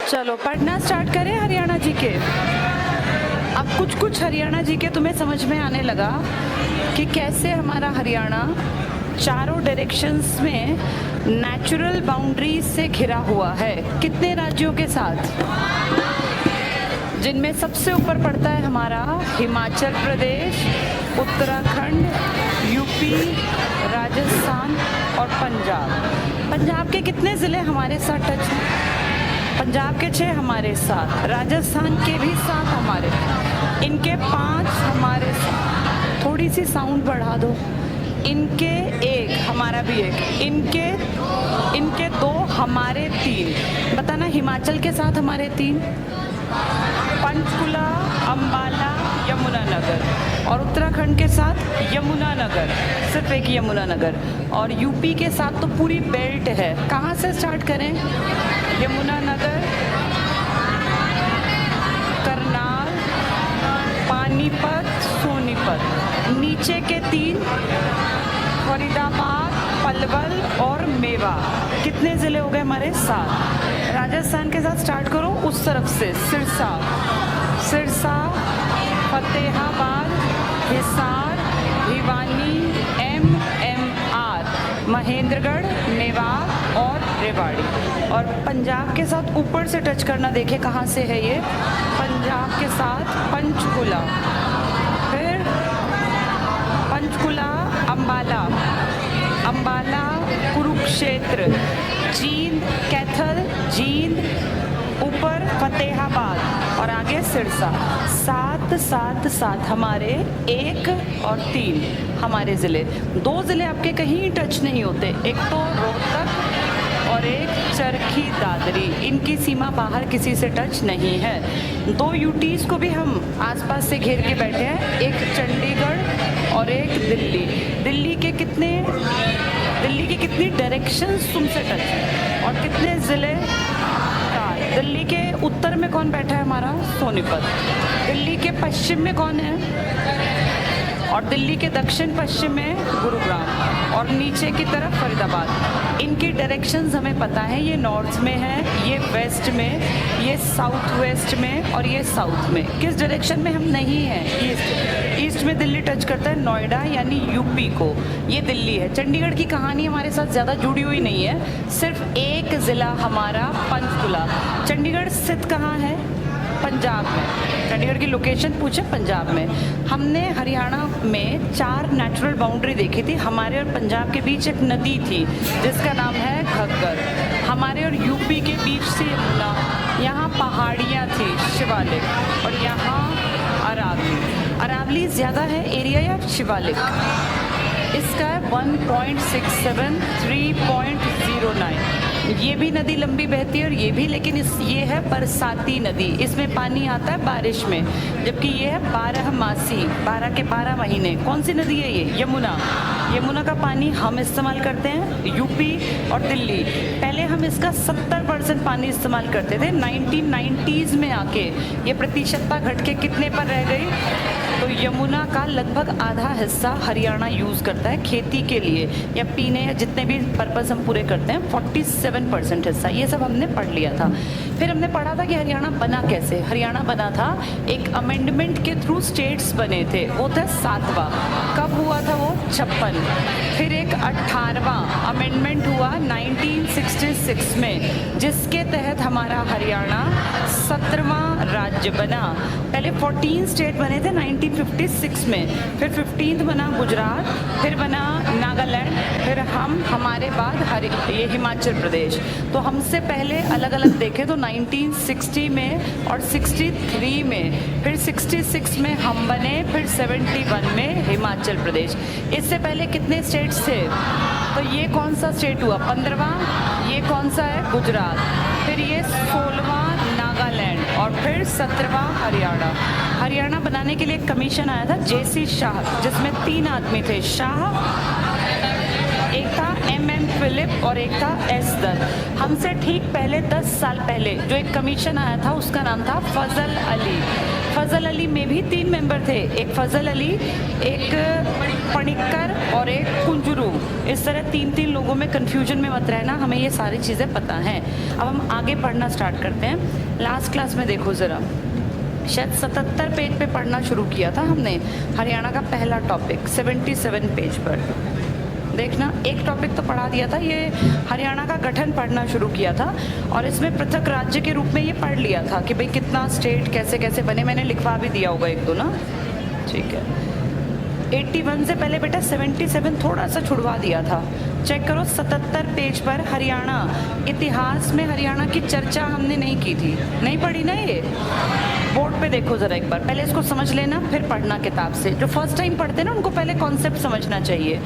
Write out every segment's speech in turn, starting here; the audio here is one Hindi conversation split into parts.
चलो पढ़ना स्टार्ट करें हरियाणा जी के। अब कुछ हरियाणा जी के तुम्हें समझ में आने लगा कि कैसे हमारा हरियाणा चारों डायरेक्शंस में नेचुरल बाउंड्रीज से घिरा हुआ है। कितने राज्यों के साथ? जिनमें सबसे ऊपर पड़ता है हमारा हिमाचल प्रदेश, उत्तराखंड, यूपी, राजस्थान और पंजाब। पंजाब के कितने ज़िले हमारे साथ टच हैं? पंजाब के 6 हमारे साथ, राजस्थान के भी 7 हमारे, इनके 5 हमारे साथ। थोड़ी सी साउंड बढ़ा दो। इनके 1, हमारा भी 1, इनके 2, हमारे 3। बताना हिमाचल के साथ हमारे 3, पंचकुला, अंबाला, यमुनानगर, और उत्तराखंड के साथ यमुनानगर, सिर्फ एक यमुनानगर, और यूपी के साथ तो पूरी बेल्ट है। कहाँ से स्टार्ट करें? यमुनानगर, करनाल, पानीपत, सोनीपत। नीचे के 3 फरीदाबाद, पलवल और मेवा। कितने ज़िले हो गए हमारे? 7। राजस्थान के साथ स्टार्ट करो उस तरफ से। सिरसा, फतेहाबाद, हिसार, भिवानी, MMR, महेंद्रगढ़, मेवात और रेवाड़ी। और पंजाब के साथ ऊपर से टच करना, देखे कहाँ से है ये? पंजाब के साथ पंचकुला, फिर पंचकुला, अंबाला, कुरुक्षेत्र, जींद, कैथल, जींद, ऊपर फतेहाबाद और आगे सिरसा। 7 हमारे 1 और 3 हमारे ज़िले। 2 ज़िले आपके कहीं टच नहीं होते, एक तो रोहतक और एक चरखी दादरी। इनकी सीमा बाहर किसी से टच नहीं है। 2 यूटीज को भी हम आसपास से घेर के बैठे हैं, एक चंडीगढ़ और एक दिल्ली। दिल्ली के कितनी डायरेक्शंस तुमसे टच है और कितने ज़िले? 4। दिल्ली के उत्तर में कौन बैठा है हमारा? सोनीपत। दिल्ली के पश्चिम में कौन है? और दिल्ली के दक्षिण पश्चिम में गुरुग्राम, और नीचे की तरफ फरीदाबाद। इनकी डायरेक्शंस हमें पता है, ये नॉर्थ में है, ये वेस्ट में, ये साउथ वेस्ट में और ये साउथ में। किस डायरेक्शन में हम नहीं हैं? ईस्ट में दिल्ली टच करता है नोएडा यानी यूपी को, ये दिल्ली है। चंडीगढ़ की कहानी हमारे साथ ज़्यादा जुड़ी हुई नहीं है, सिर्फ एक ज़िला हमारा पंचकुला। चंडीगढ़ स्थित कहाँ है? पंजाब में। चंडीगढ़ की लोकेशन पूछे, पंजाब में। हमने हरियाणा में 4 नेचुरल बाउंड्री देखी थी। हमारे और पंजाब के बीच एक नदी थी जिसका नाम है घग्गर। हमारे और यूपी के बीच से यमुना, यहाँ पहाड़ियाँ थी, शिवालिक, और यहाँ अरावली ज़्यादा है एरिया या शिवालिक? इसका है 1.67, 3.09। ये भी नदी लंबी बहती है और ये भी, लेकिन ये है बरसाती नदी, इसमें पानी आता है बारिश में, जबकि ये है 12 मासी, 12 के 12 महीने। कौन सी नदी है ये? यमुना का पानी हम इस्तेमाल करते हैं यूपी और दिल्ली। पहले हम इसका 70% पानी इस्तेमाल करते थे। 1990s में आके ये प्रतिशतता घट के कितने पर रह गई? तो यमुना का लगभग आधा हिस्सा हरियाणा यूज़ करता है खेती के लिए या पीने या जितने भी पर्पस हम पूरे करते हैं। 47% हिस्सा, ये सब हमने पढ़ लिया था। फिर हमने पढ़ा था कि हरियाणा बना कैसे। हरियाणा बना था एक अमेंडमेंट के थ्रू, स्टेट्स बने थे, वो था 7वां। कब हुआ था वो? 56। फिर एक 18वां अमेंडमेंट हुआ 1966 में, जिसके तहत हमारा हरियाणा 17वां राज्य बना। पहले 14 स्टेट बने थे 1956 में, फिर 15th बना गुजरात, फिर बना नागालैंड, फिर हमारे बाद ये हिमाचल प्रदेश। तो हमसे पहले अलग अलग देखे तो 1960 में और 63 में, फिर 66 में हम बने, फिर 71 में हिमाचल प्रदेश। इससे पहले कितने स्टेट्स थे? तो ये कौन सा स्टेट हुआ? 15वां। ये कौन सा है? गुजरात। फिर ये 16वां नागालैंड और फिर 17वां हरियाणा। हरियाणा बनाने के लिए एक कमीशन आया था, JC शाह, जिसमें 3 आदमी थे। शाह एक था, MM फिलिप और एक था एस दत्त। हमसे ठीक पहले 10 साल पहले जो एक कमीशन आया था उसका नाम था फजल अली। फजल अली में भी 3 मेंबर थे, एक फजल अली, एक पणिक्कर और एक कुंजरू। इस तरह 3-3 लोगों में कन्फ्यूजन में मत रहना, हमें ये सारी चीज़ें पता हैं। अब हम आगे पढ़ना स्टार्ट करते हैं। लास्ट क्लास में देखो ज़रा, शायद 77 पेज पे पढ़ना शुरू किया था हमने हरियाणा का पहला टॉपिक 77 पेज पर। देखना, एक टॉपिक तो पढ़ा दिया था, ये हरियाणा का गठन पढ़ना शुरू किया था और इसमें पृथक राज्य के रूप में ये पढ़ लिया था कि भाई कितना स्टेट कैसे कैसे बने। मैंने लिखवा भी दिया होगा एक दो ना, ठीक है। 81 से पहले बेटा 77 थोड़ा सा छुड़वा दिया था। चेक करो 77 पेज पर हरियाणा, इतिहास में हरियाणा की चर्चा हमने नहीं की थी, नहीं पढ़ी ना ये। बोर्ड पे देखो ज़रा एक बार, पहले इसको समझ लेना फिर पढ़ना किताब से। जो फर्स्ट टाइम पढ़ते हैं ना उनको पहले कॉन्सेप्ट समझना चाहिए।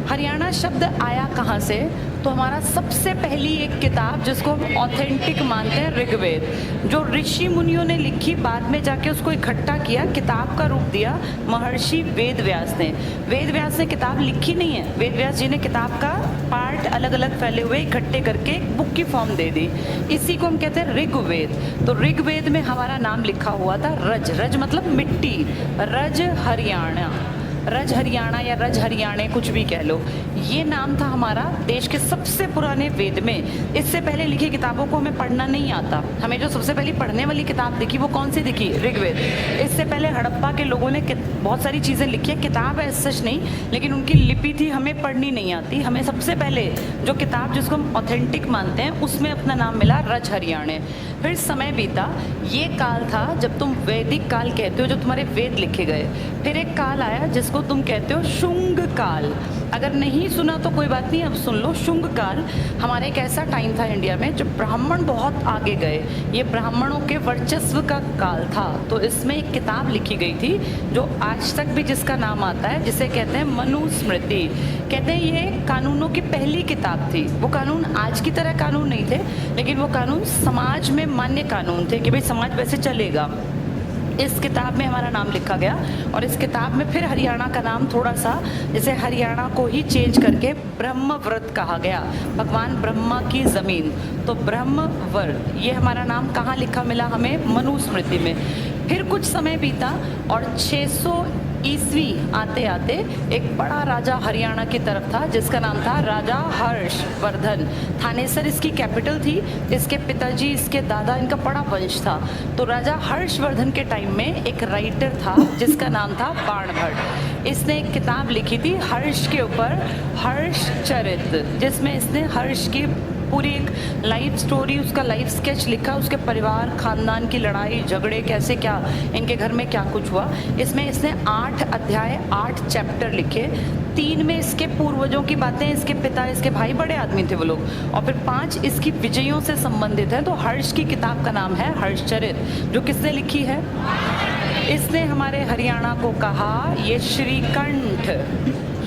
हरियाणा शब्द आया कहाँ से, तो हमारा सबसे पहली एक किताब जिसको हम ऑथेंटिक मानते हैं ऋग्वेद, जो ऋषि मुनियों ने लिखी, बाद में जाके उसको इकट्ठा किया, किताब का रूप दिया महर्षि वेद व्यास ने। वेद व्यास ने किताब लिखी नहीं है, वेद व्यास जी ने किताब का पार्ट अलग अलग फैले हुए इकट्ठे करके एक बुक की फॉर्म दे दी। इसी को हम कहते हैं ऋग्वेद। तो ऋग्वेद में हमारा नाम लिखा हुआ था रज। रज मतलब मिट्टी, रज हरियाणा, रज हरियाणा या रज हरियाणे कुछ भी कह लो। ये नाम था हमारा देश के सबसे पुराने वेद में। इससे पहले लिखी किताबों को हमें पढ़ना नहीं आता। हमें जो सबसे पहली पढ़ने वाली किताब दिखी वो कौन सी दिखी? ऋग्वेद। इससे पहले हड़प्पा के लोगों ने बहुत सारी चीज़ें लिखी है, किताब है सच नहीं, लेकिन उनकी लिपि थी, हमें पढ़नी नहीं आती। हमें सबसे पहले जो किताब जिसको हम ऑथेंटिक मानते हैं उसमें अपना नाम मिला रज हरियाणे। फिर समय बीता, ये काल था जब तुम वैदिक काल कहते हो, जो तुम्हारे वेद लिखे गए। फिर एक काल आया जिसको तुम कहते हो शुंग काल। अगर नहीं सुना तो कोई बात नहीं, अब सुन लो। शुंग काल हमारा एक ऐसा टाइम था इंडिया में जब ब्राह्मण बहुत आगे गए, ये ब्राह्मणों के वर्चस्व का काल था। तो इसमें एक किताब लिखी गई थी जो आज तक भी जिसका नाम आता है, जिसे कहते हैं मनुस्मृति। कहते हैं ये कानूनों की पहली किताब थी। वो कानून आज की तरह कानून नहीं थे, लेकिन वो कानून समाज में मान्य कानून थे कि भाई समाज वैसे चलेगा। इस किताब में हमारा नाम लिखा गया और इस किताब में फिर हरियाणा का नाम थोड़ा सा, जैसे हरियाणा को ही चेंज करके ब्रह्मव्रत कहा गया, भगवान ब्रह्मा की ज़मीन। तो ब्रह्मव्रत ये हमारा नाम कहाँ लिखा मिला हमें? मनुस्मृति में। फिर कुछ समय बीता और 600 ईस्वी आते आते एक बड़ा राजा हरियाणा की तरफ था जिसका नाम था राजा हर्षवर्धन। थानेसर इसकी कैपिटल थी। इसके पिताजी, इसके दादा, इनका बड़ा वंश था। तो राजा हर्षवर्धन के टाइम में एक राइटर था जिसका नाम था बाणभट्ट। इसने एक किताब लिखी थी हर्ष के ऊपर, हर्षचरित, जिसमें इसने हर्ष की पूरी एक लाइफ स्टोरी, उसका लाइफ स्केच लिखा, उसके परिवार खानदान की लड़ाई झगड़े कैसे, क्या इनके घर में क्या कुछ हुआ। इसमें इसने 8 अध्याय 8 चैप्टर लिखे। 3 में इसके पूर्वजों की बातें, इसके पिता, इसके भाई बड़े आदमी थे वो लोग, और फिर 5 इसकी विजयों से संबंधित है। तो हर्ष की किताब का नाम है हर्षचरित, जो किसने लिखी है? इसने हमारे हरियाणा को कहा ये श्रीकंठ,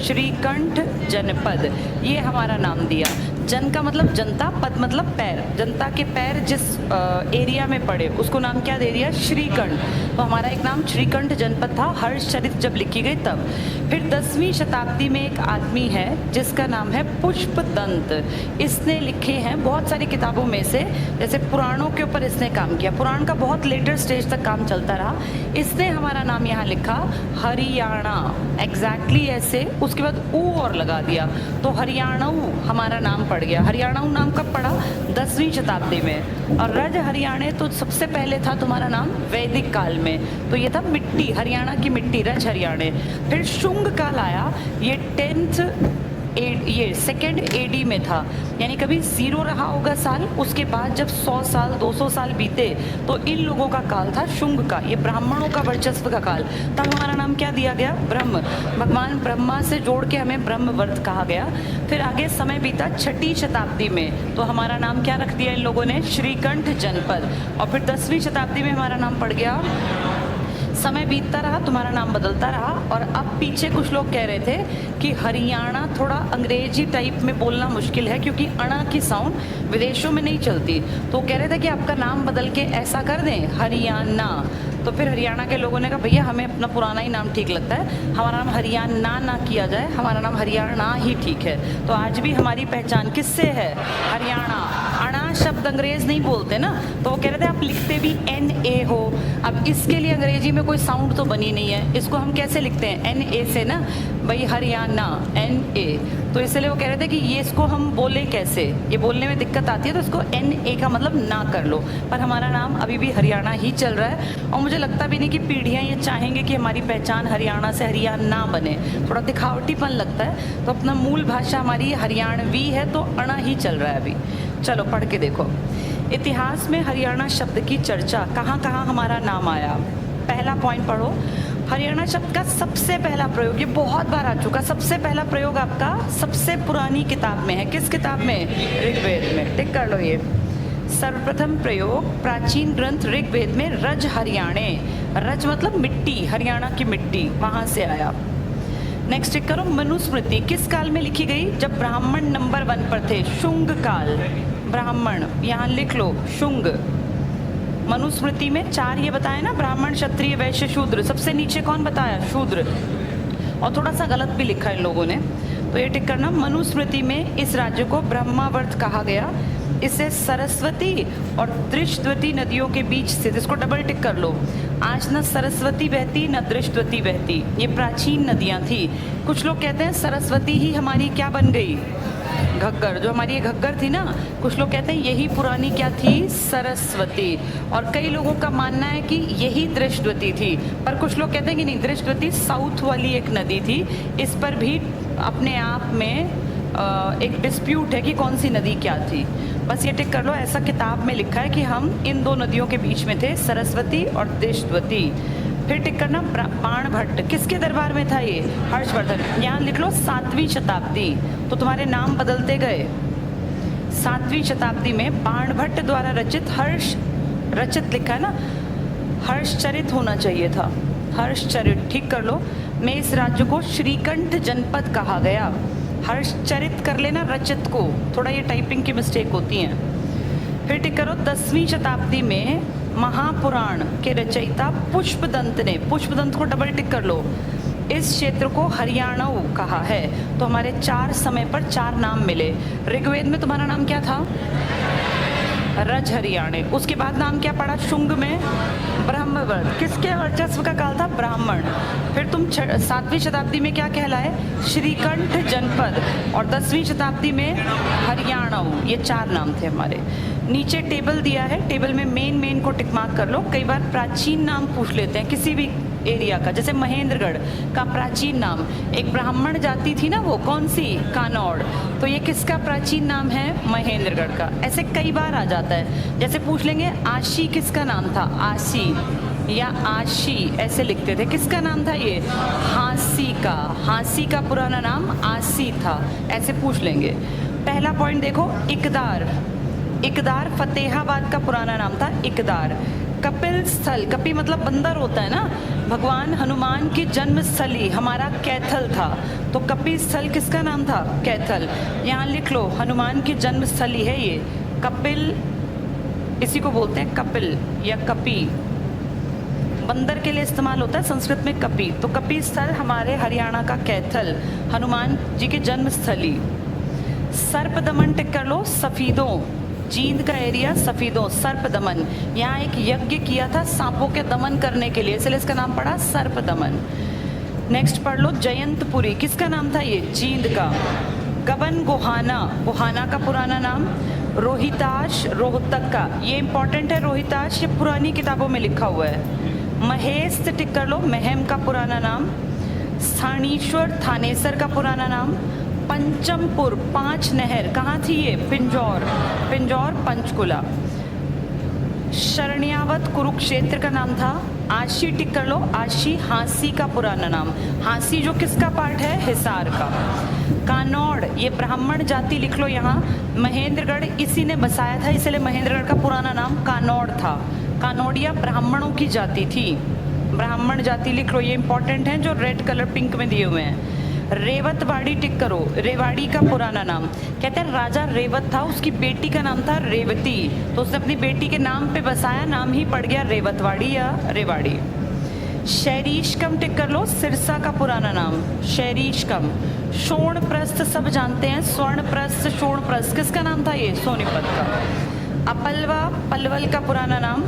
श्रीकंठ जनपद, ये हमारा नाम दिया। जन का मतलब जनता, पद मतलब पैर, जनता के पैर जिस एरिया में पड़े उसको नाम क्या दे दिया? श्रीकंठ। तो हमारा एक नाम श्रीकंठ जनपद था हर्षचरित जब लिखी गई तब। फिर 10वीं शताब्दी में एक आदमी है जिसका नाम है पुष्पदंत। इसने लिखे हैं बहुत सारी किताबों में से, जैसे पुराणों के ऊपर इसने काम किया। पुराण का बहुत लेटर स्टेज तक काम चलता रहा। इसने हमारा नाम यहाँ लिखा हरियाणा, एग्जैक्टली ऐसे, उसके बाद ऊ और लगा दिया, तो हरियाणऊ हमारा नाम पड़ गया। हरियाणऊ नाम कब पड़ा? 10वीं शताब्दी में। और रज हरियाणे तो सबसे पहले था तुम्हारा नाम वैदिक काल में, तो ये था मिट्टी, हरियाणा की मिट्टी, रज हरियाणे। फिर शुंग काल आया, ये 2nd AD में था, यानी कभी 0 रहा होगा साल, उसके बाद जब 100 साल 200 साल बीते तो इन लोगों का काल था शुंग का, ये ब्राह्मणों का वर्चस्व का काल। तब हमारा नाम क्या दिया गया? ब्रह्म। भगवान ब्रह्मा से जोड़ के हमें ब्रह्मवर्त कहा गया। फिर आगे समय बीता 6ठी शताब्दी में, तो हमारा नाम क्या रख दिया इन लोगों ने? श्रीकंठ जनपद। और फिर 10वीं शताब्दी में हमारा नाम पड़ गया समय बीतता रहा, तुम्हारा नाम बदलता रहा, और अब पीछे कुछ लोग कह रहे थे कि हरियाणा थोड़ा अंग्रेजी टाइप में बोलना मुश्किल है क्योंकि अणा की साउंड विदेशों में नहीं चलती, तो कह रहे थे कि आपका नाम बदल के ऐसा कर दें हरियाणा। तो फिर हरियाणा के लोगों ने कहा भैया हमें अपना पुराना ही नाम ठीक लगता है, हमारा नाम हरियाणा ना किया जाए, हमारा नाम हरियाणा ही ठीक है। तो आज भी हमारी पहचान किससे है? हरियाणा। अणा शब्द अंग्रेज नहीं बोलते ना, तो वो कह रहे थे आप लिखते भी NA हो। अब इसके लिए अंग्रेजी में कोई साउंड तो बनी नहीं है, इसको हम कैसे लिखते हैं? NA से ना भाई, हरियाणा NA। तो इसलिए वो कह रहे थे कि ये इसको हम बोले कैसे, ये बोलने में दिक्कत आती है, तो इसको NA का मतलब ना कर लो। पर हमारा नाम अभी भी हरियाणा ही चल रहा है, और मुझे लगता भी नहीं कि पीढ़ियाँ ये चाहेंगे कि हमारी पहचान हरियाणा से हरियाणा बने, थोड़ा दिखावटीपन लगता है। तो अपना मूल भाषा हमारी हरियाणवी है, तो अणा ही चल रहा है अभी। चलो पढ़ के देखो। इतिहास में हरियाणा शब्द की चर्चा कहाँ कहाँ हमारा नाम आया। पहला पॉइंट पढ़ो, हरियाणा शब्द का सबसे पहला प्रयोग, ये बहुत बार आ चुका, सबसे पहला प्रयोग आपका सबसे पुरानी किताब में है। किस किताब में? ऋग्वेद में। टिक कर लो ये। सर्वप्रथम प्रयोग प्राचीन ग्रंथ ऋग्वेद में रज हरियाणे, रज मतलब मिट्टी, हरियाणा की मिट्टी, वहां से आया। नेक्स्ट टिक करो, मनुस्मृति किस काल में लिखी गई? जब ब्राह्मण नंबर 1 पर थे, शुंग काल। ब्राह्मण यहाँ लिख लो, शुंग। मनुस्मृति में 4 ये बताया ना, ब्राह्मण क्षत्रिय वैश्य शूद्र, सबसे नीचे कौन बताया? शूद्र। और थोड़ा सा गलत भी लिखा है इन लोगों ने, तो ये टिक करना। मनुस्मृति में इस राज्य को ब्रह्मावर्त कहा गया, इसे सरस्वती और दृष्टवती नदियों के बीच स्थित, इसको डबल टिक कर लो। आज न सरस्वती बहती न दृष्टवती बहती, ये प्राचीन नदियां थी। कुछ लोग कहते हैं सरस्वती ही हमारी क्या बन गई? घग्गर। जो हमारी ये घग्गर थी ना, कुछ लोग कहते हैं यही पुरानी क्या थी? सरस्वती। और कई लोगों का मानना है कि यही दृष्टवती थी, पर कुछ लोग कहते हैं कि नहीं, दृष्टवती साउथ वाली एक नदी थी। इस पर भी अपने आप में एक डिस्प्यूट है कि कौन सी नदी क्या थी। बस ये टिक कर लो, ऐसा किताब में लिखा है कि हम इन 2 नदियों के बीच में थे, सरस्वती और दृष्टवती। फिर टिक करना, बाणभट्ट किसके दरबार में था? ये हर्षवर्धन। यहाँ लिख लो 7वीं शताब्दी, तो तुम्हारे नाम बदलते गए। 7वीं शताब्दी में बाणभट्ट द्वारा रचित, रचित लिखा है ना, हर्षचरित होना चाहिए था, हर्षचरित, ठीक कर लो, में इस राज्य को श्रीकंठ जनपद कहा गया। हर्षचरित कर लेना रचित को, थोड़ा ये टाइपिंग की मिस्टेक होती है। फिर टिक करो, 10वीं शताब्दी में महापुराण के रचयिता पुष्पदंत ने, पुष्पदंत को डबल टिक कर लो, इस क्षेत्र को हरियाणा कहा है। तो हमारे 4 समय पर 4 नाम मिले। ऋग्वेद में तुम्हारा नाम क्या था? रज हरियाणे। उसके बाद नाम क्या पड़ा? शुंग में ब्रह्मवर्त। किसके वर्चस्व का काल था? ब्राह्मण। फिर तुम 7वीं शताब्दी में क्या कहलाए? श्रीकंठ जनपद। और 10वीं शताब्दी में हरियाणा। ये 4 नाम थे हमारे। नीचे टेबल दिया है, टेबल में मेन को टिक मार्क कर लो। कई बार प्राचीन नाम पूछ लेते हैं किसी भी एरिया का, जैसे महेंद्रगढ़ का प्राचीन नाम, एक ब्राह्मण जाति थी ना, वो कौन सी? कानौड़। तो ये किसका प्राचीन नाम है? महेंद्रगढ़ का। ऐसे कई बार आ जाता है। जैसे पूछ लेंगे आशी किसका नाम था? आशी या आशी ऐसे लिखते थे। किसका नाम था ये? हांसी का। हांसी का पुराना नाम आसी था, ऐसे पूछ लेंगे। पहला पॉइंट देखो, इकदार। इकदार फतेहाबाद का पुराना नाम था, इकदार। कपिल स्थल, कपि मतलब बंदर होता है ना, भगवान हनुमान की जन्म स्थली हमारा कैथल था, तो कपि स्थल किसका नाम था? कैथल। यहाँ लिख लो, हनुमान की जन्म स्थली है ये कपिल, इसी को बोलते हैं कपिल या कपि, बंदर के लिए इस्तेमाल होता है संस्कृत में कपि। तो कपि स्थल हमारे हरियाणा का कैथल, हनुमान जी की जन्म स्थली। सर्प दमन टिक कर लो, सफीदों, जींद का एरिया सफीदों, सर्प दमन। यहाँ एक यज्ञ किया था सांपों के दमन करने के लिए, इसलिए इसका नाम पड़ा सर्प दमन। नेक्स्ट पढ़ लो, जयंतपुरी, किसका नाम था ये? जींद का। गबन गोहाना, गोहाना का पुराना नाम। रोहिताश, रोहतक का, ये इंपॉर्टेंट है रोहिताश, ये पुरानी किताबों में लिखा हुआ है। महेस्त टिक कर लो, महम का पुराना नाम। स्थानीश्वर, थानेसर का पुराना नाम। पंचमपुर, 5 नहर, कहाँ थी ये? पिंजौर, पिंजौर पंचकुला। शरण्यावत कुरुक्षेत्र का नाम था। आशी टिक कर लो, आशी हांसी का पुराना नाम। हांसी जो किसका पार्ट है? हिसार का। कानौड़, ये ब्राह्मण जाति लिख लो यहाँ। महेंद्रगढ़ इसी ने बसाया था, इसलिए महेंद्रगढ़ का पुराना नाम कानौड़ था। कानौड़िया ब्राह्मणों की जाति थी। ब्राह्मण जाति लिख लो, ये इंपॉर्टेंट है जो रेड कलर पिंक में दिए हुए हैं। रेवतवाड़ी टिक करो, रेवाड़ी का पुराना नाम। कहते हैं राजा रेवत था, उसकी बेटी का नाम था रेवती, तो उसने अपनी बेटी के नाम पे बसाया, नाम ही पड़ गया रेवतवाड़ी या रेवाड़ी। शैरीशकम टिक कर लो, सिरसा का पुराना नाम शैरीशकम। शोणप्रस्थ सब जानते हैं, स्वर्णप्रस्थ शोणप्रस्थ किसका नाम था? ये सोनीपत का। अपलवा पलवल का पुराना नाम।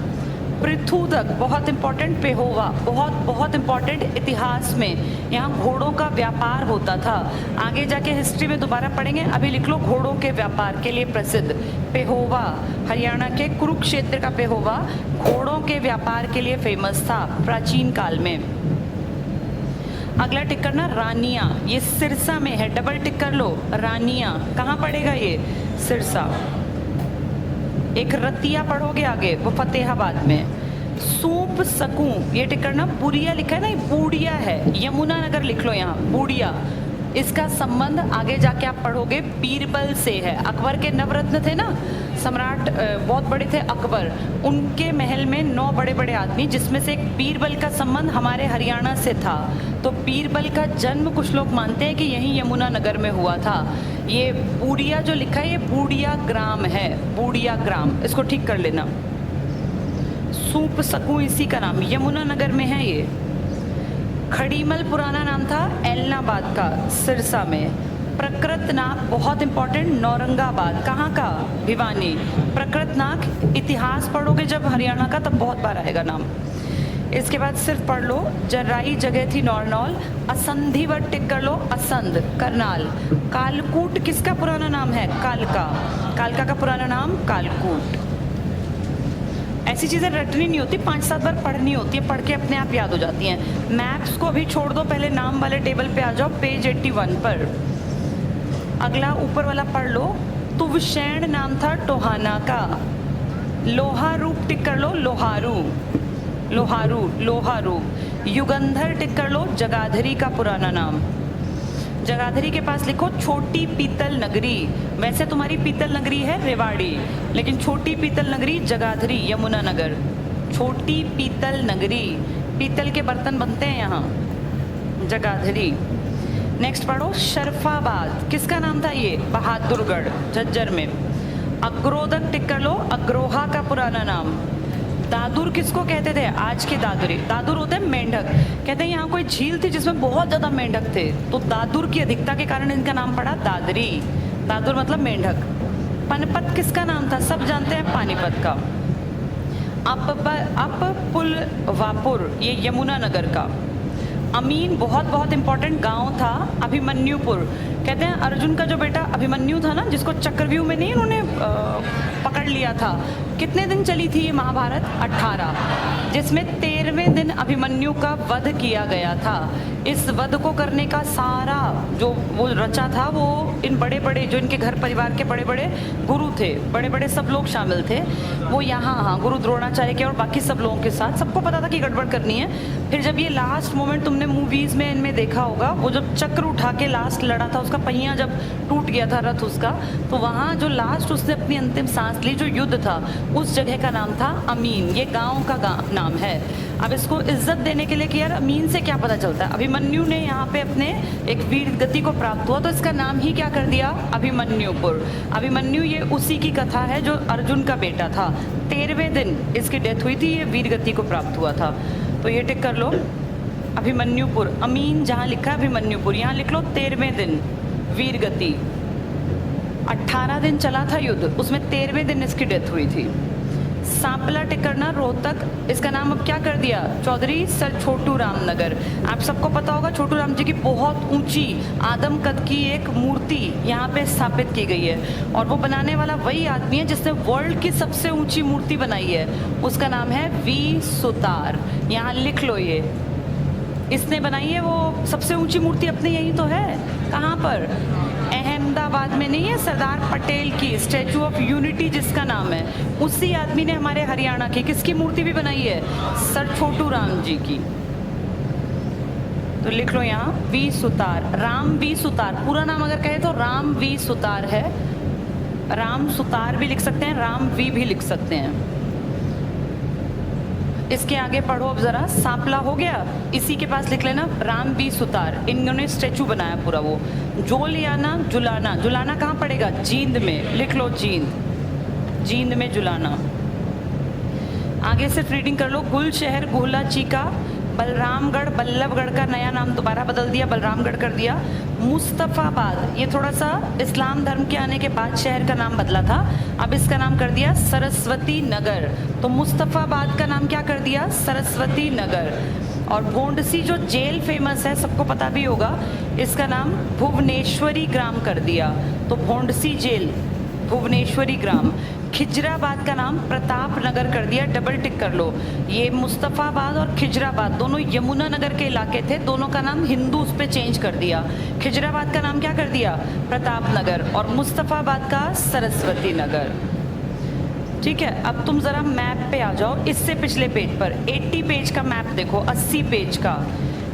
पृथुदक बहुत इंपॉर्टेंट, पेहोवा बहुत बहुत इंपॉर्टेंट, इतिहास में यहाँ घोड़ों का व्यापार होता था, आगे जाके हिस्ट्री में दोबारा पढ़ेंगे, अभी लिख लो घोड़ों के व्यापार के लिए प्रसिद्ध। पेहोवा हरियाणा के कुरुक्षेत्र का पेहोवा घोड़ों के व्यापार के लिए फेमस था प्राचीन काल में। अगला टिक करना रानिया, ये सिरसा में है, डबल टिक कर लो। रानिया कहाँ पड़ेगा? ये सिरसा। एक रतिया पढ़ोगे आगे, वो फतेहाबाद में। सूप सकूं, ये टिक करना। बुरिया लिखा है ना, ये बूढ़िया है, यमुनानगर लिख लो यहाँ बूढ़िया। इसका संबंध आगे जाके आप पढ़ोगे बीरबल से है। अकबर के नवरत्न थे ना, सम्राट बहुत बड़े थे अकबर, उनके महल में 9 बड़े बड़े आदमी, जिसमें से एक बीरबल का संबंध हमारे हरियाणा से था। तो बीरबल का जन्म कुछ लोग मानते हैं कि यहीं यमुनानगर में हुआ था। ये बूढ़िया जो लिखा है, ये बूढ़िया ग्राम है, बूढ़िया ग्राम, इसको ठीक कर लेना। सूप सकूं इसी का नाम, यमुनानगर में है ये। खड़ीमल पुराना नाम था एलनाबाद का, सिरसा में। प्रकृतनाक बहुत इंपॉर्टेंट, नौरंगाबाद, कहाँ का? भिवानी। प्रकृतनाक इतिहास पढ़ोगे जब हरियाणा का, तब बहुत बार आएगा नाम। इसके बाद सिर्फ पढ़ लो, जर्राई जगह थी नौरनौल। असंधिवट टिक कर लो, असंध करनाल। कालकूट किसका पुराना नाम है? कालका, कालका का पुराना नाम कालकूट। ऐसी चीज़ें रटनी नहीं होती, 5-7 बार पढ़नी होती है, पढ़ के अपने आप याद हो जाती हैं। मैप्स को अभी छोड़ दो, पहले नाम वाले टेबल पे आ जाओ, पेज 81 पर। अगला ऊपर वाला पढ़ लो, तुवशैन नाम था टोहाना का। लोहारू टिक कर लो, लोहारू, लोहारू, लोहारू। युगंधर टिक कर लो, जगाधरी का पुराना नाम। जगाधरी के पास लिखो छोटी पीतल नगरी, वैसे तुम्हारी पीतल नगरी है रेवाड़ी, लेकिन छोटी पीतल नगरी जगाधरी, यमुनानगर। छोटी पीतल नगरी, पीतल के बर्तन बनते हैं यहाँ, जगाधरी। नेक्स्ट पढ़ो, शरफाबाद किसका नाम था? ये बहादुरगढ़, झज्जर में। अग्रोदक टिक कर लो, अग्रोहा का पुराना नाम। दादुर किसको कहते थे? आज के दादुरी, दादुर होते हैं मेंढक। कहते हैं यहाँ कोई झील थी जिसमें बहुत ज्यादा मेंढक थे, तो दादुर की अधिकता के कारण इनका नाम पड़ा दादरी। दादुर मतलब मेंढक। पनपत किसका नाम था? सब जानते हैं, पानीपत का। अप पुल वापुर, ये यमुनानगर का। अमीन बहुत बहुत इंपॉर्टेंट गांव था, अभिमन्युपुर। कहते हैं अर्जुन का जो बेटा अभिमन्यु था ना, जिसको चक्रव्यूह में नहीं उन्होंने पकड़ लिया था, कितने दिन चली थी ये महाभारत? 18, जिसमें 13वें दिन अभिमन्यु का वध किया गया था। इस वध को करने का सारा जो वो रचा था, वो इन बड़े बड़े जो इनके घर परिवार के बड़े बड़े गुरु थे, बड़े बड़े सब लोग शामिल थे, वो यहाँ हाँ गुरु द्रोणाचार्य के और बाकी सब लोगों के साथ। सबको पता था कि गड़बड़ करनी है। फिर जब ये लास्ट मोमेंट तुमने मूवीज में इनमें देखा होगा, वो जब चक्र उठा के लास्ट लड़ा था, उसका पहिया जब टूट गया था रथ उसका, तो वहाँ जो लास्ट उसने अपनी अंतिम सांस ली, जो युद्ध था, उस जगह का नाम था अमीन। ये गांव का नाम है। अब इसको इज्जत देने के लिए कि यार अमीन से क्या पता चलता है, अभिमन्यु ने यहाँ पे अपने एक वीर गति को प्राप्त हुआ, तो इसका नाम ही क्या कर दिया? अभिमन्युपुर। अभिमन्यु ये उसी की कथा है जो अर्जुन का बेटा था। 13वें दिन इसकी डेथ हुई थी, ये वीर गति को प्राप्त हुआ था। तो ये टिक कर लो, अभिमन्युपुर। अमीन जहाँ लिखा है अभिमन्युपुर, यहाँ लिख लो 13वें दिन वीर गति। 18 दिन चला था युद्ध, उसमें 13वें दिन इसकी डेथ हुई थी। सांपला टिक करना, रोहतक, इसका नाम अब क्या कर दिया? चौधरी सर छोटू राम नगर। आप सबको पता होगा छोटू राम जी की बहुत ऊंची आदम कद की एक मूर्ति यहाँ पे स्थापित की गई है, और वो बनाने वाला वही आदमी है जिसने वर्ल्ड की सबसे ऊंची मूर्ति बनाई है। उसका नाम है वी सुतार, यहाँ लिख लो, ये इसने बनाई है। वो सबसे ऊंची मूर्ति अपने यही तो है। कहाँ पर? अहमदाबाद में नहीं है, सरदार पटेल की स्टैचू ऑफ यूनिटी जिसका नाम है, उसी आदमी ने हमारे हरियाणा की किसकी मूर्ति भी बनाई है? सर छोटू राम जी की। तो लिख लो यहाँ वी सुतार, राम वी सुतार। पूरा नाम अगर कहे तो राम वी सुतार है। राम सुतार भी लिख सकते हैं, राम वी भी लिख सकते हैं। इसके आगे पढ़ो अब जरा, सांपला हो गया, इसी के पास लिख लेना राम बी सुतार, इन्होंने स्टेचू बनाया पूरा वो। जोलियाना जुलाना, जुलाना कहाँ पड़ेगा? जींद में, लिख लो जींद, जींद में जुलाना। आगे से रीडिंग कर लो, गुल शहर गुहला चीका, बलरामगढ़, बल्लभगढ़ का नया नाम दोबारा बदल दिया, बलरामगढ़ कर दिया। मुस्तफ़ाबाद, ये थोड़ा सा इस्लाम धर्म के आने के बाद शहर का नाम बदला था, अब इसका नाम कर दिया सरस्वती नगर। तो मुस्तफ़ाबाद का नाम क्या कर दिया? सरस्वती नगर। और भोंडसी जो जेल फेमस है, सबको पता भी होगा, इसका नाम भुवनेश्वरी ग्राम कर दिया। तो भोंडसी जेल भुवनेश्वरी ग्राम। खिजराबाद का नाम प्रताप नगर कर दिया, डबल टिक कर लो। ये मुस्तफ़ाबाद और खिजराबाद दोनों यमुना नगर के इलाके थे, दोनों का नाम हिंदू उस पे चेंज कर दिया। खिजराबाद का नाम क्या कर दिया? प्रताप नगर, और मुस्तफ़ाबाद का सरस्वती नगर। ठीक है, अब तुम जरा मैप पे आ जाओ, इससे पिछले पेज पर 80 पेज का मैप देखो, 80 पेज का।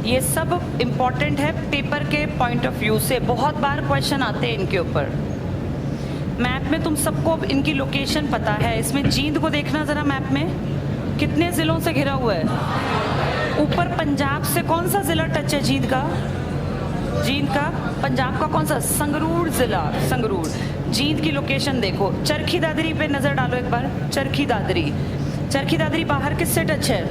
ये सब इम्पॉर्टेंट है पेपर के पॉइंट ऑफ व्यू से, बहुत बार क्वेश्चन आते हैं इनके ऊपर। मैप में तुम सबको इनकी लोकेशन पता है। इसमें जींद को देखना जरा, मैप में कितने जिलों से घिरा हुआ है। ऊपर पंजाब से कौन सा जिला टच है जींद का? जींद का पंजाब का कौन सा? संगरूर जिला, संगरूर। जींद की लोकेशन देखो, चरखी दादरी पे नजर डालो एक बार, चरखी दादरी। चरखी दादरी बाहर किससे टच है?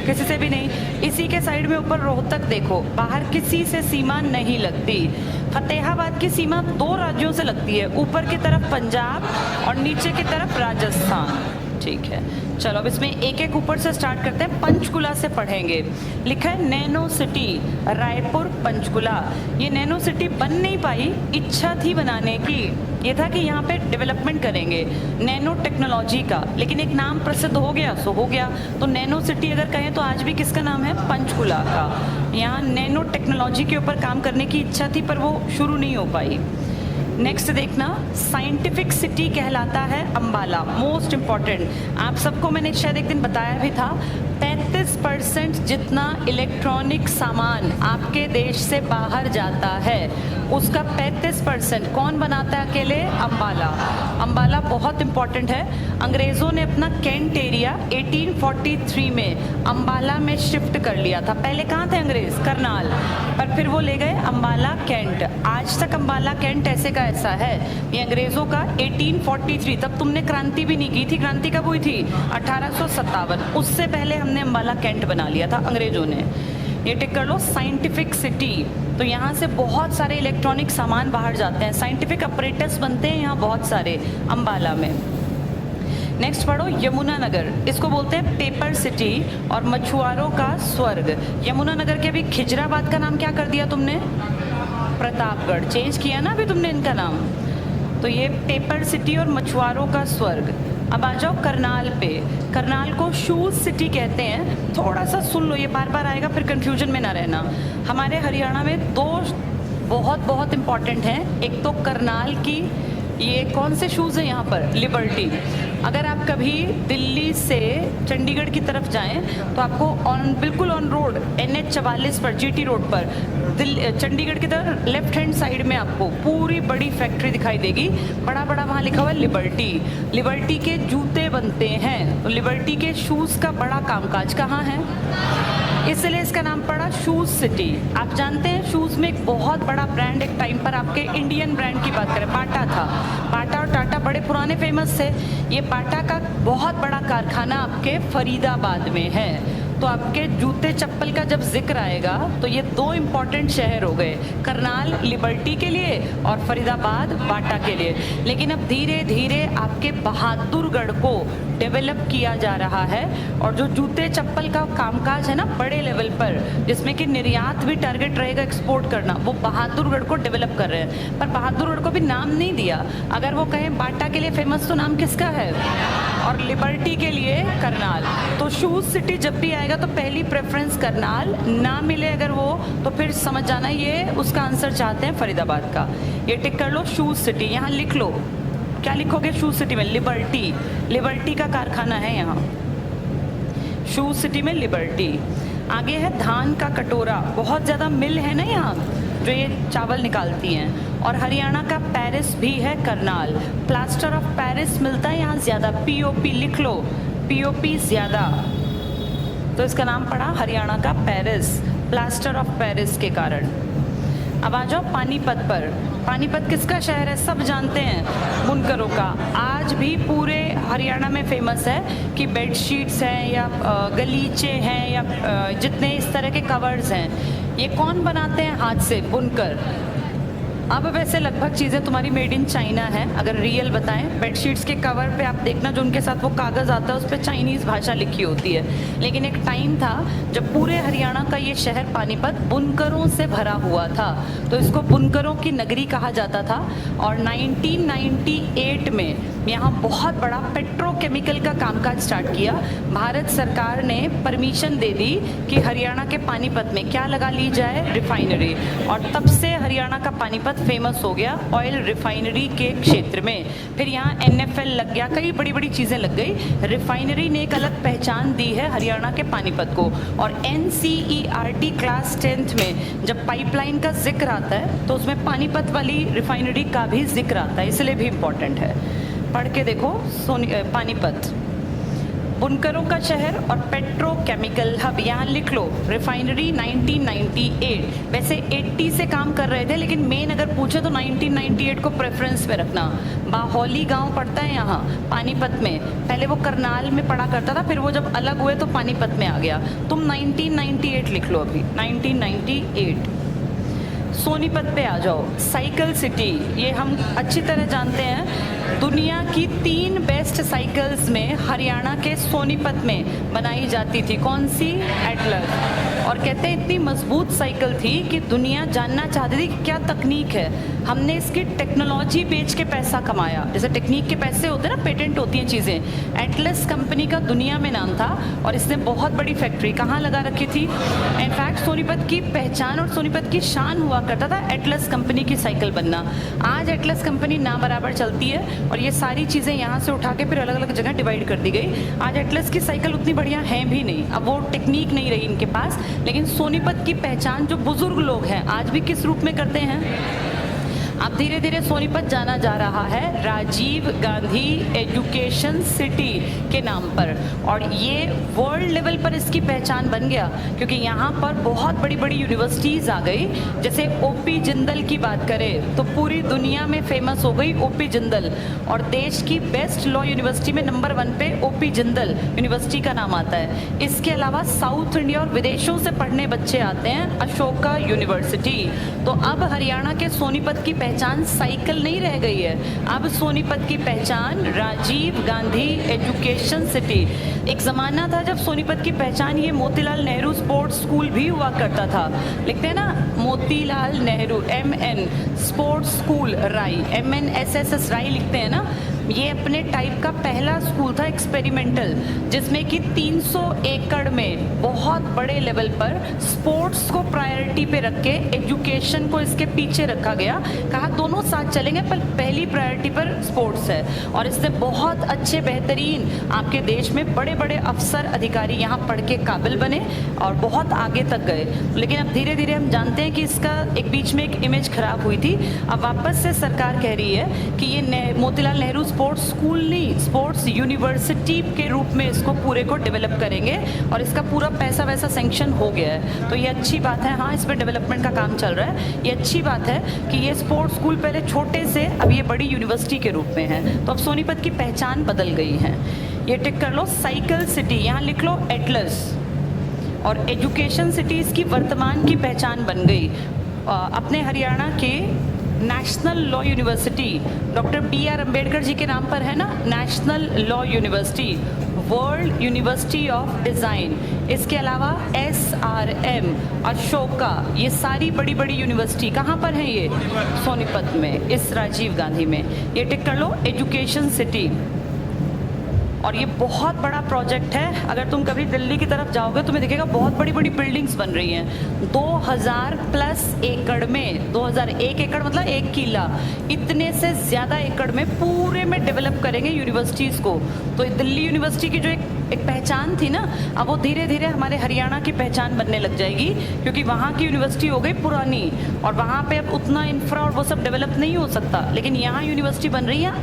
किसी से भी नहीं। इसी के साइड में ऊपर रोहतक देखो, बाहर किसी से सीमा नहीं लगती। फतेहाबाद की सीमा 2 राज्यों से लगती है, ऊपर की तरफ पंजाब और नीचे की तरफ राजस्थान। ठीक है, चलो अब इसमें एक एक ऊपर से स्टार्ट करते हैं। पंचकुला से पढ़ेंगे, लिखा है नैनो सिटी रायपुर पंचकुला। ये नैनो सिटी बन नहीं पाई, इच्छा थी बनाने की, ये था कि यहाँ पे डेवलपमेंट करेंगे नैनो टेक्नोलॉजी का, लेकिन एक नाम प्रसिद्ध हो गया सो हो गया। तो नैनो सिटी अगर कहें तो आज भी किसका नाम है? पंचकुला का। यहाँ नैनो टेक्नोलॉजी के ऊपर काम करने की इच्छा थी, पर वो शुरू नहीं हो पाई। नेक्स्ट देखना, साइंटिफिक सिटी कहलाता है अंबाला, मोस्ट इम्पॉर्टेंट। आप सबको मैंने शायद एक दिन बताया भी था, 35% जितना इलेक्ट्रॉनिक सामान आपके देश से बाहर जाता है, उसका 35% कौन बनाता है अकेले? अंबाला। अंबाला बहुत इम्पॉर्टेंट है। अंग्रेज़ों ने अपना कैंट एरिया 1843 में अंबाला में शिफ्ट कर लिया था। पहले कहाँ थे अंग्रेज़? करनाल, पर फिर वो ले गए अंबाला कैंट। आज तक अंबाला कैंट ऐसे का ऐसा है। ये अंग्रेज़ों का 1843, तब तुमने क्रांति भी नहीं की थी। क्रांति कब हुई थी? 1857। उससे पहले हमने अंबाला कैंट बना लिया था अंग्रेज़ों ने। ये टिक कर लो, साइंटिफिक सिटी। तो यहाँ से बहुत सारे इलेक्ट्रॉनिक सामान बाहर जाते हैं, साइंटिफिक अपरेटस बनते हैं यहाँ बहुत सारे अंबाला में। नेक्स्ट पढ़ो, यमुना नगर, इसको बोलते हैं पेपर सिटी और मछुआरों का स्वर्ग। यमुना नगर के अभी खिजराबाद का नाम क्या कर दिया तुमने? प्रतापगढ़। चेंज किया ना अभी तुमने इनका नाम। तो ये पेपर सिटी और मछुआरों का स्वर्ग। अब आ जाओ करनाल पे। करनाल को शूज सिटी कहते हैं, थोड़ा सा सुन लो, ये बार बार आएगा फिर कंफ्यूजन में ना रहना। हमारे हरियाणा में 2 बहुत इम्पॉर्टेंट हैं। एक तो करनाल की, ये कौन से शूज़ हैं यहाँ पर? लिबर्टी। अगर आप कभी दिल्ली से चंडीगढ़ की तरफ जाएं तो आपको बिल्कुल ऑन रोड NH 44 पर, GT रोड पर, चंडीगढ़ की तरफ लेफ्ट हैंड साइड में आपको पूरी बड़ी फैक्ट्री दिखाई देगी। बड़ा वहाँ लिखा हुआ है लिबर्टी। लिबर्टी के जूते बनते हैं, तो लिबर्टी के शूज़ का बड़ा कामकाज कहाँ है, इसलिए इसका नाम पड़ा शूज सिटी। आप जानते हैं शूज़ में एक बहुत बड़ा ब्रांड एक टाइम पर, आपके इंडियन ब्रांड की बात करें, बाटा था। बाटा और टाटा बड़े पुराने फेमस थे। ये बाटा का बहुत बड़ा कारखाना आपके फरीदाबाद में है। तो आपके जूते चप्पल का जब जिक्र आएगा तो ये 2 इम्पॉर्टेंट शहर हो गए, करनाल लिबर्टी के लिए और फरीदाबाद बाटा के लिए। लेकिन अब धीरे धीरे आपके बहादुरगढ़ को डेवलप किया जा रहा है, और जो जूते चप्पल का कामकाज है ना बड़े लेवल पर, जिसमें कि निर्यात भी टारगेट रहेगा एक्सपोर्ट करना, वो बहादुरगढ़ को डेवलप कर रहे हैं। पर बहादुरगढ़ को भी नाम नहीं दिया। अगर वो कहें बाटा के लिए फेमस तो नाम किसका है, और लिबर्टी के लिए करनाल। तो शूज सिटी जब भी आएगा तो पहली प्रेफरेंस करनाल, ना मिले अगर वो तो फिर समझ जाना ये उसका आंसर चाहते हैं फरीदाबाद का। ये टिक कर लो शूज सिटी। यहाँ लिख लो, क्या लिखोगे शूज सिटी में? लिबर्टी। लिबर्टी का कारखाना है यहाँ शूज सिटी में, लिबर्टी। आगे है धान का कटोरा, बहुत ज़्यादा मिल है ना यहाँ जो ये चावल निकालती हैं। और हरियाणा का पेरिस भी है करनाल। प्लास्टर ऑफ पेरिस मिलता है यहाँ ज़्यादा। POP लिख लो, POP ज़्यादा। तो इसका नाम पड़ा हरियाणा का पेरिस, प्लास्टर ऑफ पेरिस के कारण। अब आ जाओ पानीपत पर। पानीपत किसका शहर है? सब जानते हैं, बुनकरों का। आज भी पूरे हरियाणा में फेमस है कि बेडशीट्स हैं या गलीचे हैं या जितने इस तरह के कवर्स हैं, ये कौन बनाते हैं? हाथ से, बुनकर। अब वैसे लगभग चीज़ें तुम्हारी मेड इन चाइना है, अगर रियल बताएं। बेडशीट्स के कवर पे आप देखना, जो उनके साथ वो कागज़ आता है उस पर चाइनीज़ भाषा लिखी होती है। लेकिन एक टाइम था जब पूरे हरियाणा का ये शहर पानीपत बुनकरों से भरा हुआ था, तो इसको बुनकरों की नगरी कहा जाता था। और 1998 में यहाँ बहुत बड़ा पेट्रोकेमिकल का कामकाज स्टार्ट किया। भारत सरकार ने परमिशन दे दी कि हरियाणा के पानीपत में क्या लगा ली जाए? रिफाइनरी। और तब से हरियाणा का पानीपत फेमस हो गया ऑयल रिफाइनरी के क्षेत्र में। फिर यहाँ NFL लग गया, कई बड़ी बड़ी चीज़ें लग गई। रिफाइनरी ने एक अलग पहचान दी है हरियाणा के पानीपत को। और NCERT क्लास 10th में जब पाइपलाइन का जिक्र आता है तो उसमें पानीपत वाली रिफाइनरी का भी जिक्र आता है, इसलिए भी इम्पोर्टेंट है। पढ़ के देखो पानीपत, बुनकरों का शहर और पेट्रोकेमिकल हब। यहाँ लिख लो रिफाइनरी 1998। वैसे 80 से काम कर रहे थे, लेकिन मेन अगर पूछे तो 1998 को प्रेफरेंस पे रखना। बाहोली गांव पड़ता है यहाँ पानीपत में, पहले वो करनाल में पड़ा करता था, फिर वो जब अलग हुए तो पानीपत में आ गया। तुम 1998 लिख लो अभी, 1998। सोनीपत पे आ जाओ, साइकिल सिटी। ये हम अच्छी तरह जानते हैं, दुनिया की 3 बेस्ट साइकिल्स में हरियाणा के सोनीपत में बनाई जाती थी। कौन सी? एटलस। और कहते हैं इतनी मजबूत साइकिल थी कि दुनिया जानना चाहती थी कि क्या तकनीक है। हमने इसकी टेक्नोलॉजी बेच के पैसा कमाया, जैसे टेक्निक के पैसे होते हैं ना, पेटेंट होती हैं चीज़ें। एटलस कंपनी का दुनिया में नाम था और इसने बहुत बड़ी फैक्ट्री कहाँ लगा रखी थी? इनफैक्ट सोनीपत की पहचान और सोनीपत की शान हुआ करता था एटलस कंपनी की साइकिल बनना। आज एटलस कंपनी ना बराबर चलती है और ये सारी चीज़ें यहाँ से उठा के फिर अलग अलग जगह डिवाइड कर दी गई। आज एटलस की साइकिल उतनी बढ़िया है भी नहीं, अब वो टेक्निक नहीं रही इनके पास। लेकिन सोनीपत की पहचान जो बुजुर्ग लोग हैं आज भी किस रूप में करते हैं? अब धीरे धीरे सोनीपत जाना जा रहा है राजीव गांधी एजुकेशन सिटी के नाम पर। और ये वर्ल्ड लेवल पर इसकी पहचान बन गया क्योंकि यहाँ पर बहुत बड़ी बड़ी यूनिवर्सिटीज़ आ गई। जैसे OP जिंदल की बात करें तो पूरी दुनिया में फेमस हो गई OP जिंदल। और देश की बेस्ट लॉ यूनिवर्सिटी में नंबर 1 पे OP जिंदल यूनिवर्सिटी का नाम आता है। इसके अलावा साउथ इंडिया और विदेशों से पढ़ने बच्चे आते हैं अशोका यूनिवर्सिटी। तो अब हरियाणा के सोनीपत की पहचान साइकिल नहीं रह गई है, अब सोनीपत की पहचान राजीव गांधी एजुकेशन सिटी। एक ज़माना था जब सोनीपत की पहचान ये मोतीलाल नेहरू स्पोर्ट्स स्कूल भी हुआ करता था। लिखते हैं ना Motilal Nehru MN sports school राई, MNSSS राई लिखते हैं ना। ये अपने टाइप का पहला स्कूल था एक्सपेरिमेंटल, जिसमें कि 300 एकड़ में बहुत बड़े लेवल पर स्पोर्ट्स को प्रायोरिटी पे रख के एजुकेशन को इसके पीछे रखा गया। कहा दोनों साथ चलेंगे पर पहली प्रायोरिटी पर स्पोर्ट्स है। और इससे बहुत अच्छे बेहतरीन आपके देश में बड़े बड़े अफसर अधिकारी यहाँ पढ़ के काबिल बने और बहुत आगे तक गए। लेकिन अब धीरे धीरे हम जानते हैं कि इसका एक बीच में एक इमेज खराब हुई थी। अब वापस से सरकार कह रही है कि ये मोतीलाल नेहरू स्पोर्ट्स स्कूल नहीं, स्पोर्ट्स यूनिवर्सिटी के रूप में इसको पूरे को डेवलप करेंगे। और इसका पूरा पैसा वैसा सेंक्शन हो गया है, तो ये अच्छी बात है। हाँ, इस पर डेवलपमेंट का काम चल रहा है। ये अच्छी बात है कि ये स्पोर्ट्स स्कूल पहले छोटे से अब ये बड़ी यूनिवर्सिटी के रूप में है। तो अब सोनीपत की पहचान बदल गई है। ये टिक कर लो साइकिल सिटी, यहाँ लिख लो एटलस। और एजुकेशन सिटी इसकी वर्तमान की पहचान बन गई। अपने हरियाणा के national law university doctor BR Ambedkar ji के नाम पर है ना, national law university, world university of design. इसके अलावा SRM, अशोका, ये सारी बड़ी बड़ी यूनिवर्सिटी कहाँ पर हैं? ये सोनीपत में, इस राजीव गांधी में। ये टिक कर लो एजुकेशन सिटी। और ये बहुत बड़ा प्रोजेक्ट है। अगर तुम कभी दिल्ली की तरफ जाओगे तुम्हें दिखेगा बहुत बड़ी बड़ी बिल्डिंग्स बन रही हैं 2000+ एकड़ में। 2001 एकड़ मतलब 1 किला, इतने से ज़्यादा एकड़ में पूरे में डेवलप करेंगे यूनिवर्सिटीज़ को। तो दिल्ली यूनिवर्सिटी की जो एक पहचान थी ना, अब वो धीरे धीरे हमारे हरियाणा की पहचान बनने लग जाएगी क्योंकि वहाँ की यूनिवर्सिटी हो गई पुरानी और वहाँ पे अब उतना इंफ्रा और वो सब डेवलप नहीं हो सकता। लेकिन यहाँ यूनिवर्सिटी बन रही है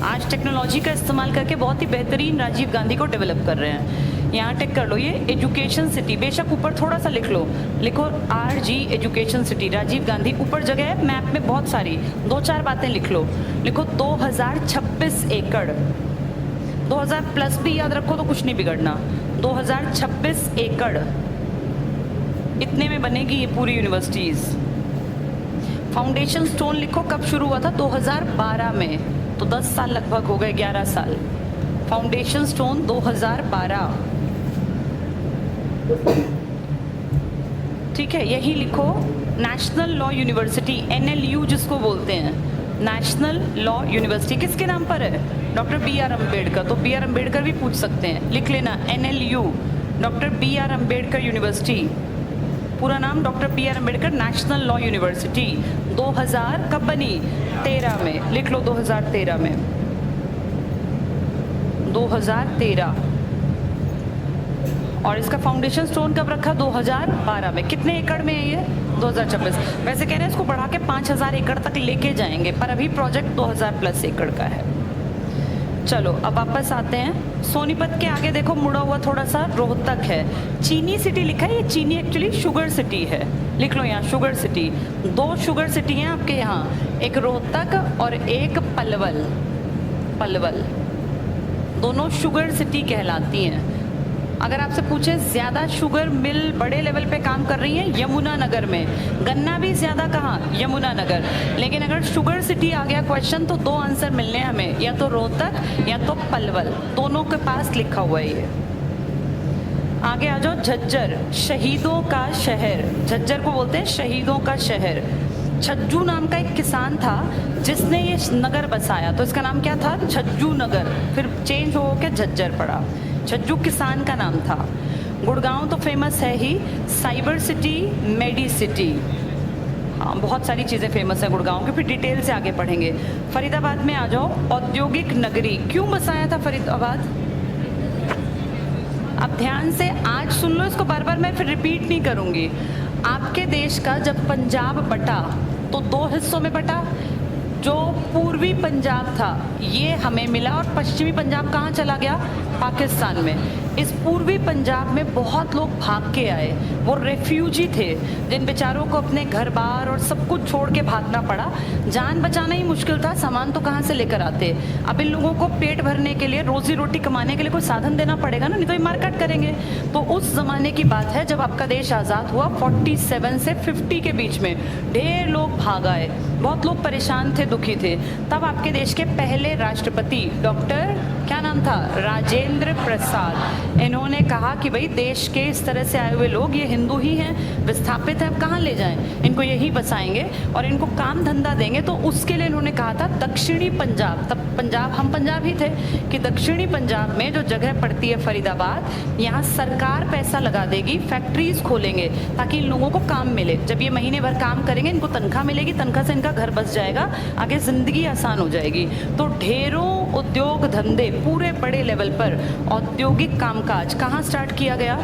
आज टेक्नोलॉजी का इस्तेमाल करके बहुत ही बेहतरीन राजीव गांधी को डेवलप कर रहे हैं। यहाँ टिक कर लो, ये एजुकेशन सिटी, बेशक ऊपर थोड़ा सा लिख लो, लिखो RG education city, Rajiv Gandhi, ऊपर जगह है मैप में बहुत सारी, 2-4 बातें लिख लो, लिखो 2026 एकड़, 2000 प्लस भी याद रखो तो कुछ नहीं बिगड़ना, 2026 एकड़, इतने में बनेगी ये पूरी यूनिवर्सिटीज। फाउंडेशन स्टोन लिखो कब शुरू हुआ था, 2012 में, तो 10 साल लगभग हो गए, 11 साल। फाउंडेशन स्टोन 2012, ठीक है। यही लिखो नेशनल लॉ यूनिवर्सिटी, NLU जिसको बोलते हैं, नेशनल लॉ यूनिवर्सिटी किसके नाम पर है, डॉक्टर BR अम्बेडकर, तो BR अम्बेडकर भी पूछ सकते हैं, लिख लेना NLU, doctor BR Ambedkar university, पूरा नाम doctor BR Ambedkar national law university. 2000 कब बनी, 13 में, लिख लो 2013 में, 2013। और इसका फाउंडेशन स्टोन कब रखा, 2012 में। कितने एकड़ में है ये, 2026। वैसे कह रहे हैं इसको बढ़ा के 5000 एकड़ तक लेके जाएंगे, पर अभी प्रोजेक्ट 2000 प्लस एकड़ का है। चलो अब वापस आते हैं, सोनीपत के आगे देखो मुड़ा हुआ थोड़ा सा रोहतक है, चीनी सिटी लिखा है, ये चीनी एक्चुअली शुगर सिटी है, लिख लो यहाँ शुगर सिटी। 2 शुगर सिटी हैं आपके यहाँ, एक रोहतक और एक पलवल, पलवल दोनों शुगर सिटी कहलाती हैं। अगर आपसे पूछे ज्यादा शुगर मिल बड़े लेवल पे काम कर रही है यमुनानगर में, गन्ना भी ज्यादा कहाँ, यमुनानगर। लेकिन अगर शुगर सिटी आ गया क्वेश्चन तो 2 आंसर मिलने हैं हमें, या तो रोहतक या तो पलवल, दोनों के पास लिखा हुआ है ये। आगे आ जाओ, झज्जर, शहीदों का शहर, झज्जर को बोलते हैं शहीदों का शहर। छज्जू नाम का एक किसान था जिसने ये नगर बसाया, तो इसका नाम क्या था, छज्जू नगर, फिर चेंज हो के झज्जर पड़ा। छज्जू किसान का नाम था। गुड़गांव तो फेमस है ही, साइबर सिटी, मेडी सिटी, हाँ बहुत सारी चीज़ें फेमस है गुड़गांव की, फिर डिटेल से आगे पढ़ेंगे। फरीदाबाद में आ जाओ, औद्योगिक नगरी, क्यों बसाया था फरीदाबाद, अब ध्यान से आज सुन लो इसको, बार बार मैं फिर रिपीट नहीं करूंगी। आपके देश का जब पंजाब बटा तो 2 हिस्सों में बटा, जो पूर्वी पंजाब था ये हमें मिला और पश्चिमी पंजाब कहाँ चला गया, पाकिस्तान में। इस पूर्वी पंजाब में बहुत लोग भाग के आए, वो रेफ्यूजी थे जिन बेचारों को अपने घर बार और सब कुछ छोड़ के भागना पड़ा। जान बचाना ही मुश्किल था, सामान तो कहाँ से लेकर आते। अब इन लोगों को पेट भरने के लिए, रोजी रोटी कमाने के लिए कोई साधन देना पड़ेगा ना, नहीं तो ये मारकाट करेंगे। तो उस जमाने की बात है जब आपका देश आज़ाद हुआ, 47 से 50 के बीच में ढेर लोग भाग आए, बहुत लोग परेशान थे, दुखी थे। तब आपके देश के पहले राष्ट्रपति डॉक्टर क्या नाम था, राजेंद्र प्रसाद, इन्होंने कहा कि भाई देश के इस तरह से आए हुए लोग ये हिंदू ही हैं, विस्थापित हैं, अब कहाँ ले जाएं, इनको यही बसाएंगे और इनको काम धंधा देंगे। तो उसके लिए इन्होंने कहा था दक्षिणी पंजाब, तब पंजाब हम पंजाब ही थे, कि दक्षिणी पंजाब में जो जगह पड़ती है फरीदाबाद, यहाँ सरकार पैसा लगा देगी, फैक्ट्रीज खोलेंगे ताकि इन लोगों को काम मिले। जब ये महीने भर काम करेंगे इनको तनख्वाह मिलेगी, तनख्वाह से इनका घर बस जाएगा, आगे जिंदगी आसान हो जाएगी। तो ढेरों उद्योग धंधे पूरे बड़े लेवल पर औद्योगिक कामकाज कहाँ स्टार्ट किया गया,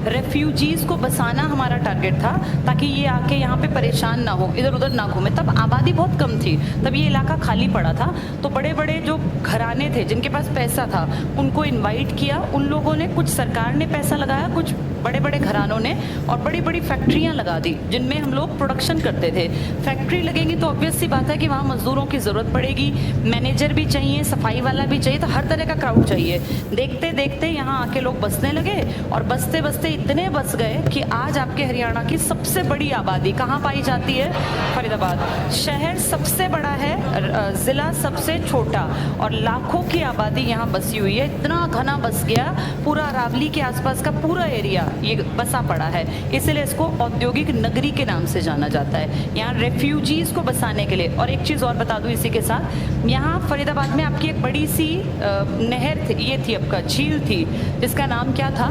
रेफ्यूजीज को बसाना हमारा टारगेट था, ताकि ये आके यहाँ पे परेशान ना हो, इधर उधर ना घूमे। तब आबादी बहुत कम थी, तब ये इलाका खाली पड़ा था, तो बड़े बड़े जो घराने थे जिनके पास पैसा था उनको इनवाइट किया, उन लोगों ने, कुछ सरकार ने पैसा लगाया, कुछ बड़े बड़े घरानों ने, और बड़ी बड़ी फैक्ट्रियाँ लगा दी जिनमें हम लोग प्रोडक्शन करते थे। फैक्ट्री लगेगी तो ऑब्वियस सी बात है कि वहाँ मजदूरों की ज़रूरत पड़ेगी, मैनेजर भी चाहिए, सफाई वाला भी चाहिए, तो हर तरह का क्राउड चाहिए। देखते देखते यहाँ आके लोग बसने लगे, और बसते बसते इतने बस गए कि आज आपके हरियाणा की सबसे बड़ी आबादी कहाँ पाई जाती है, फरीदाबाद। शहर सबसे बड़ा है, ज़िला सबसे छोटा, और लाखों की आबादी यहाँ बसी हुई है। इतना घना बस गया, पूरा अरावली के आसपास का पूरा एरिया ये बसा पड़ा है, इसलिए इसको औद्योगिक नगरी के नाम से जाना जाता है, यहाँ रेफ्यूजीज को बसाने के लिए। और एक चीज़ और बता दूँ इसी के साथ, यहाँ फरीदाबाद में आपकी एक बड़ी सी नहर थी, ये थी आपका झील थी, जिसका नाम क्या था,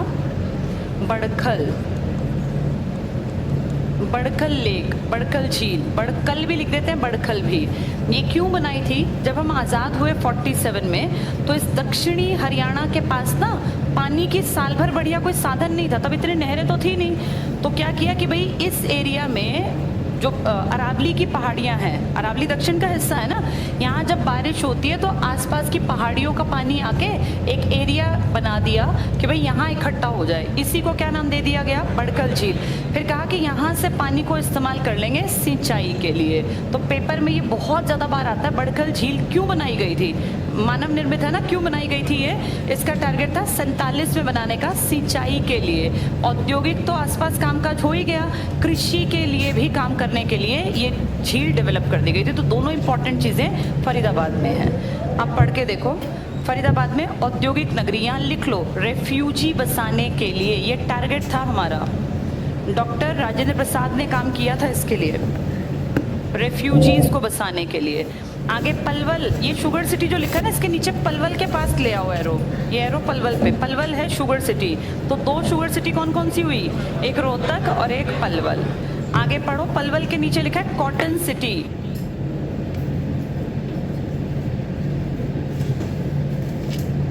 बड़खल, बड़खल लेक, बड़खल झील, बड़कल भी लिख देते हैं, बड़खल भी। ये क्यों बनाई थी, जब हम आज़ाद हुए 47 में, तो इस दक्षिणी हरियाणा के पास ना पानी की साल भर बढ़िया कोई साधन नहीं था, तब इतनी नहरें तो थी नहीं, तो क्या किया कि भाई इस एरिया में जो अरावली की पहाड़ियाँ हैं, अरावली दक्षिण का हिस्सा है ना, यहाँ जब बारिश होती है तो आसपास की पहाड़ियों का पानी आके एक एरिया बना दिया कि भाई यहाँ इकट्ठा हो जाए। इसी को क्या नाम दे दिया गया? बड़खल झील। फिर कहा कि यहाँ से पानी को इस्तेमाल कर लेंगे सिंचाई के लिए। तो पेपर में ये बहुत ज़्यादा बार आता है, बड़खल झील क्यों बनाई गई थी? मानव निर्मित है ना, क्यों बनाई गई थी ये? इसका टारगेट था 47 में बनाने का, सिंचाई के लिए। औद्योगिक तो आसपास कामकाज हो ही गया, कृषि के लिए भी काम करने के लिए ये झील डेवलप कर दी गई थी। तो दोनों इंपॉर्टेंट चीज़ें फरीदाबाद में हैं। आप पढ़ के देखो, फरीदाबाद में औद्योगिक नगरी, यहाँ लिख लो, रेफ्यूजी बसाने के लिए ये टारगेट था हमारा। डॉक्टर राजेंद्र प्रसाद ने काम किया था इसके लिए, रेफ्यूजीज को बसाने के लिए। आगे पलवल, ये शुगर सिटी जो लिखा है ना, इसके नीचे पलवल के पास ले आओ एरो, ये एरो पलवल पे, पलवल है शुगर सिटी। तो 2 शुगर सिटी कौन कौन सी हुई? एक रोहतक और एक पलवल। आगे पढ़ो, पलवल के नीचे लिखा है कॉटन सिटी,